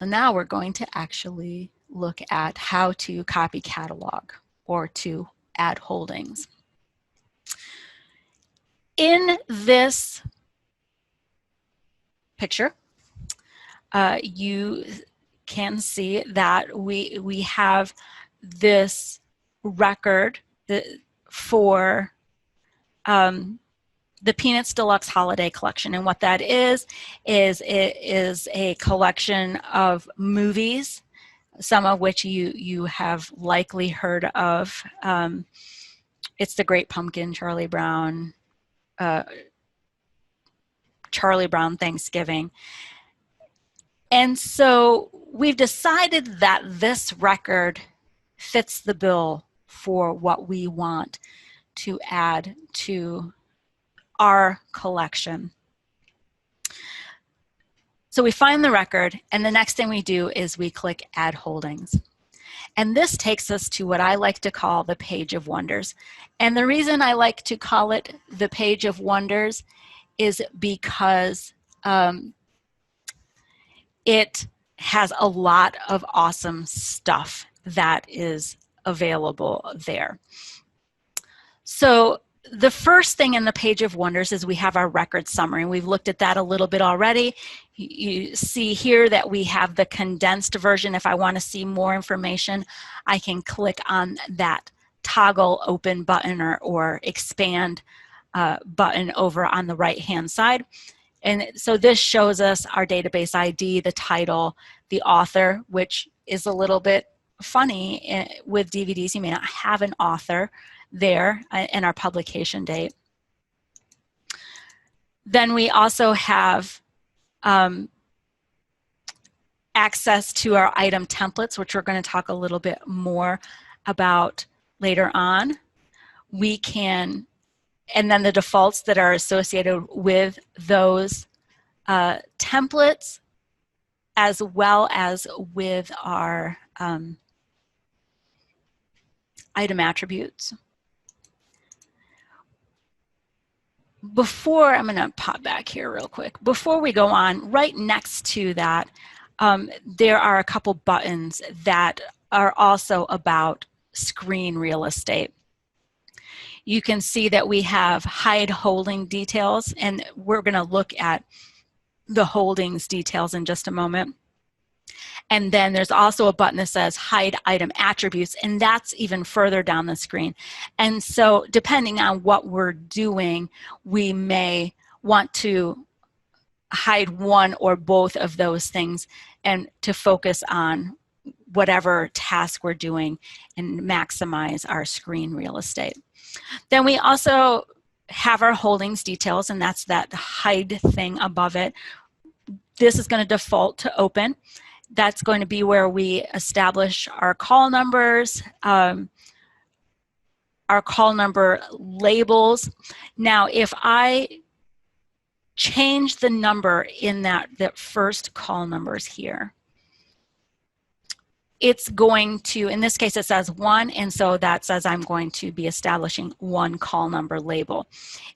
So now we're going to actually look at how to copy catalog or to add holdings. In this picture, you can see that we have this record for the Peanuts Deluxe Holiday Collection. And what that is it is a collection of movies, some of which you have likely heard of. It's The Great Pumpkin, Charlie Brown Thanksgiving. And so we've decided that this record fits the bill for what we want to add to our collection. So we find the record, and the next thing we do is we click Add Holdings. And this takes us to what I like to call the Page of Wonders. And the reason I like to call it the Page of Wonders is because it has a lot of awesome stuff that is available there. So the first thing in the Page of Wonders is we have our record summary. We've looked at that a little bit already. You see here that we have the condensed version. If I want to see more information, I can click on that toggle open button or expand button over on the right-hand side. And so this shows us our database ID, the title, the author, which is a little bit funny. With DVDs, you may not have an author there, and our publication date. Then we also have access to our item templates, which we're going to talk a little bit more about later on. We can, and then the defaults that are associated with those templates, as well as with our item attributes. Before, I'm going to pop back here real quick. Before we go on, right next to that, there are a couple buttons that are also about screen real estate. You can see that we have hide holding details, and we're going to look at the holdings details in just a moment. And then there's also a button that says hide item attributes, and that's even further down the screen. And so depending on what we're doing, we may want to hide one or both of those things and to focus on whatever task we're doing and maximize our screen real estate. Then we also have our holdings details, and that's that hide thing above it. This is going to default to open. That's going to be where we establish our call numbers, our call number labels. Now, if I change the number in that first call numbers here, it's going to, in this case it says 1, and so that says I'm going to be establishing one call number label.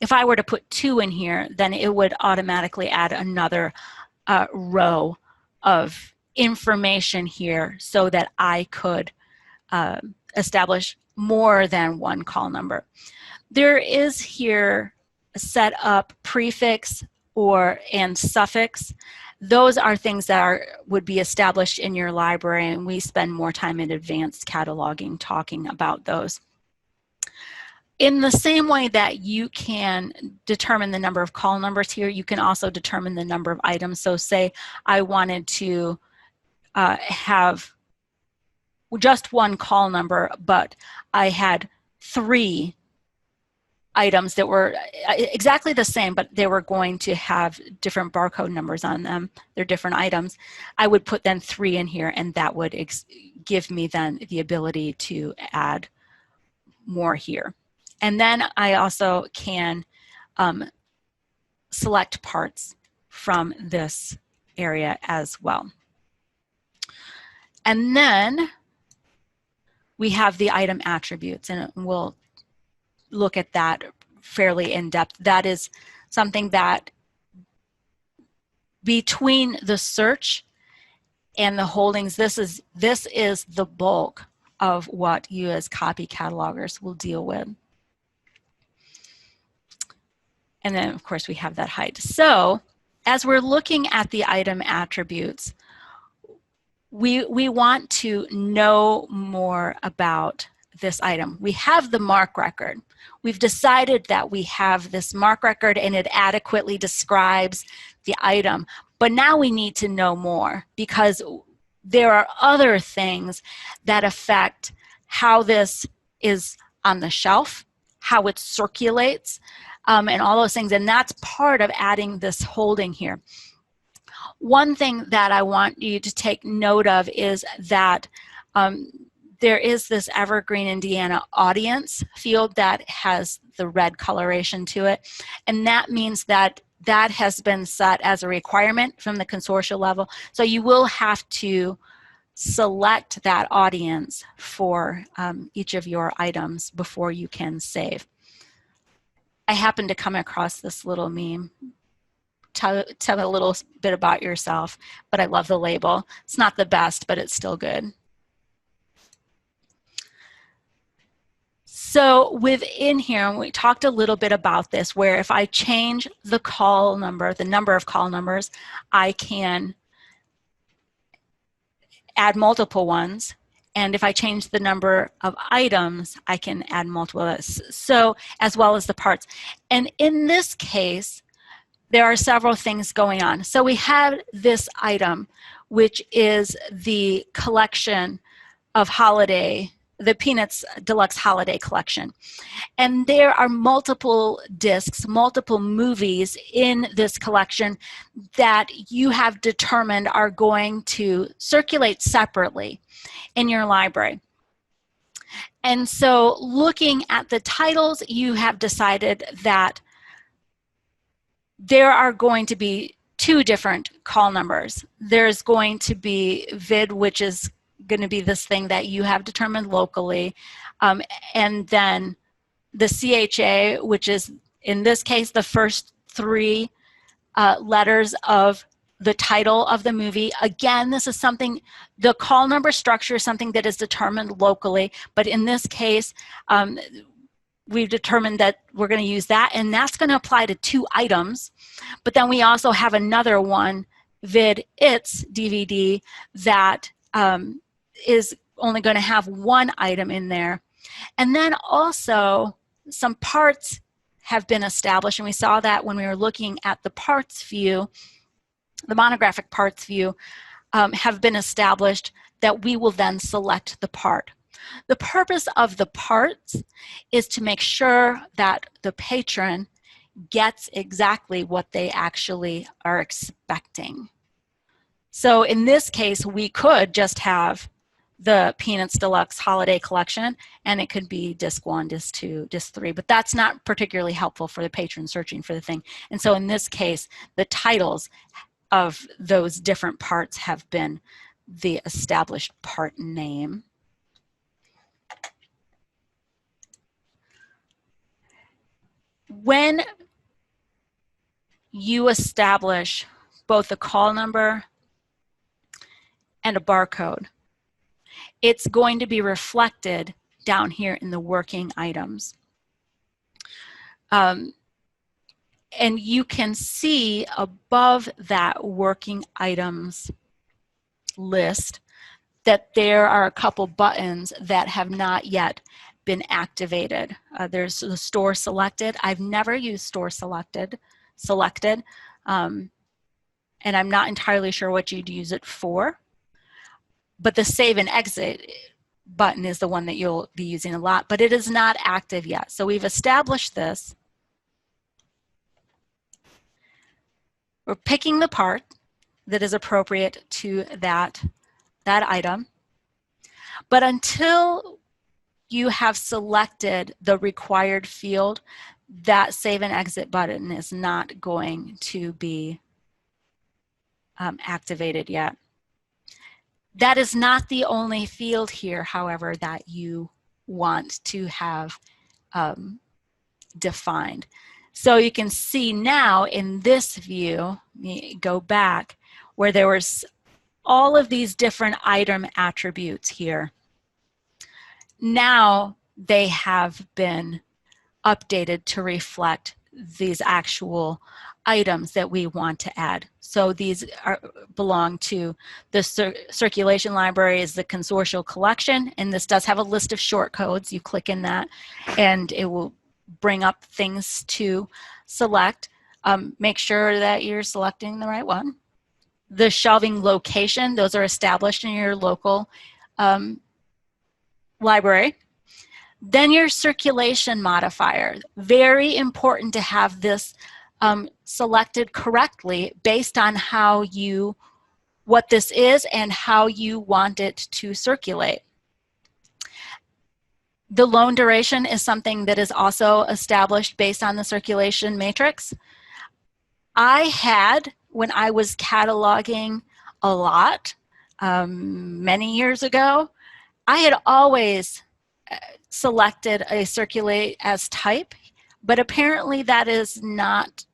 If I were to put 2 in here, then it would automatically add another row of information here so that I could establish more than one call number. There is here a set up prefix and suffix. Those are things that would be established in your library, and we spend more time in advanced cataloging talking about those. In the same way that you can determine the number of call numbers here, you can also determine the number of items. So say I wanted to have just one call number, but I had 3 items that were exactly the same, but they were going to have different barcode numbers on them. They're different items. I would put then 3 in here, and that would give me then the ability to add more here. And then I also can select parts from this area as well. And then we have the item attributes, and we'll look at that fairly in depth. That is something that between the search and the holdings, this is the bulk of what you as copy catalogers will deal with. And then of course we have that height. So as we're looking at the item attributes, we want to know more about this item. We have the MARC record. We've decided that we have this MARC record and it adequately describes the item. But now we need to know more, because there are other things that affect how this is on the shelf, how it circulates, and all those things. And that's part of adding this holding here. One thing that I want you to take note of is that there is this Evergreen, Indiana audience field that has the red coloration to it. And that means that that has been set as a requirement from the consortia level. So you will have to select that audience for each of your items before you can save. I happened to come across this little meme. Tell a little bit about yourself, but I love the label. It's not the best, but it's still good. So within here, we talked a little bit about this, where if I change the call number, the number of call numbers, I can add multiple ones. And if I change the number of items, I can add multiple, so as well as the parts. And in this case, there are several things going on. So we have this item, which is the collection of holiday, the Peanuts Deluxe Holiday Collection. And there are multiple discs, multiple movies in this collection that you have determined are going to circulate separately in your library. And so looking at the titles, you have decided that there are going to be two different call numbers. There's going to be vid, which is going to be this thing that you have determined locally, and then the CHA, which is in this case the first three letters of the title of the movie. Again, this is something, the call number structure is something that is determined locally, but in this case, we've determined that we're going to use that, and that's going to apply to two items. But then we also have another one, vid its DVD, that is only going to have one item in there. And then also some parts have been established, and we saw that when we were looking at the parts view, the monographic parts view, have been established that we will then select the part. The purpose of the parts is to make sure that the patron gets exactly what they actually are expecting. So in this case, we could just have the Peanuts Deluxe Holiday Collection, and it could be disc 1, disc 2, disc 3, but that's not particularly helpful for the patron searching for the thing. And so in this case, the titles of those different parts have been the established part name. When you establish both a call number and a barcode, it's going to be reflected down here in the working items. And you can see above that working items list that there are a couple buttons that have not yet been activated. There's the store selected. I've never used store selected, and I'm not entirely sure what you'd use it for. But the save and exit button is the one that you'll be using a lot, but it is not active yet. So we've established this. We're picking the part that is appropriate to that item. But until you have selected the required field, that save and exit button is not going to be activated yet. That is not the only field here, however, that you want to have defined. So you can see now in this view, let me go back, where there was all of these different item attributes here. Now they have been updated to reflect these actual items that we want to add. So these belong to the circulation library is the consortial collection, and this does have a list of short codes. You click in that and it will bring up things to select. Make sure that you're selecting the right one. The shelving location, those are established in your local library. Then your circulation modifier, very important to have this selected correctly based on what this is and how you want it to circulate. The loan duration is something that is also established based on the circulation matrix. I had, when I was cataloging a lot many years ago, I had always selected a circulate as type, but apparently that is not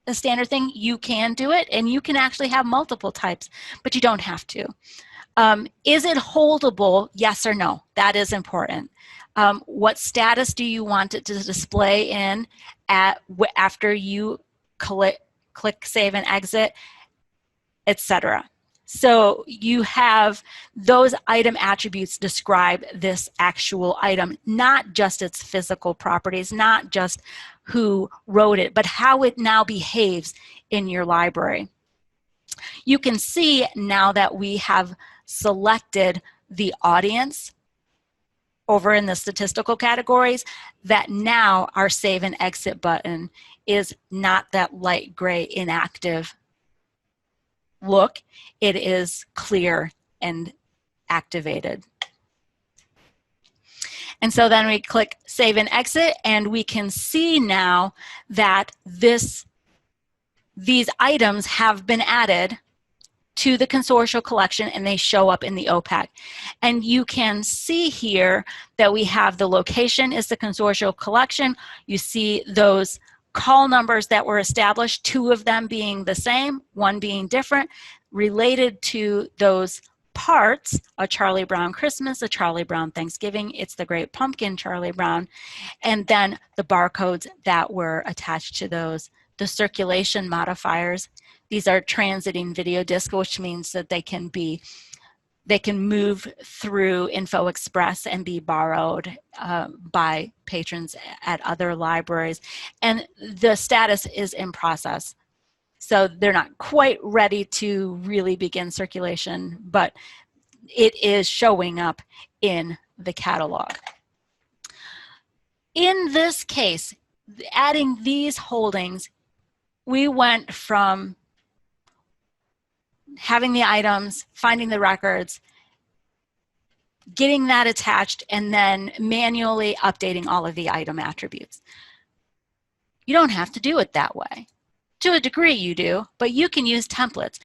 a standard thing. You can do it, and you can actually have multiple types, but you don't have to. Is it holdable? Yes or no? That is important. What status do you want it to display in after you click save and exit, etc. So you have those item attributes describe this actual item, not just its physical properties, not just who wrote it, but how it now behaves in your library. You can see now that we have selected the audience over in the statistical categories that now our save and exit button is not that light gray inactive look. It is clear and activated. And so then we click save and exit, and we can see now that these items have been added to the consortial collection, and they show up in the OPAC. And you can see here that we have the location is the consortial collection. You see those call numbers that were established, 2 of them being the same, 1 being different, related to those parts, a Charlie Brown Christmas, a Charlie Brown Thanksgiving, It's the Great Pumpkin, Charlie Brown, and then the barcodes that were attached to those. The circulation modifiers, these are transiting video disc, which means that they can move through Info Express and be borrowed by patrons at other libraries. And the status is in process. So they're not quite ready to really begin circulation, but it is showing up in the catalog. In this case, adding these holdings, we went from having the items, finding the records, getting that attached, and then manually updating all of the item attributes. You don't have to do it that way. To a degree you do, but you can use templates.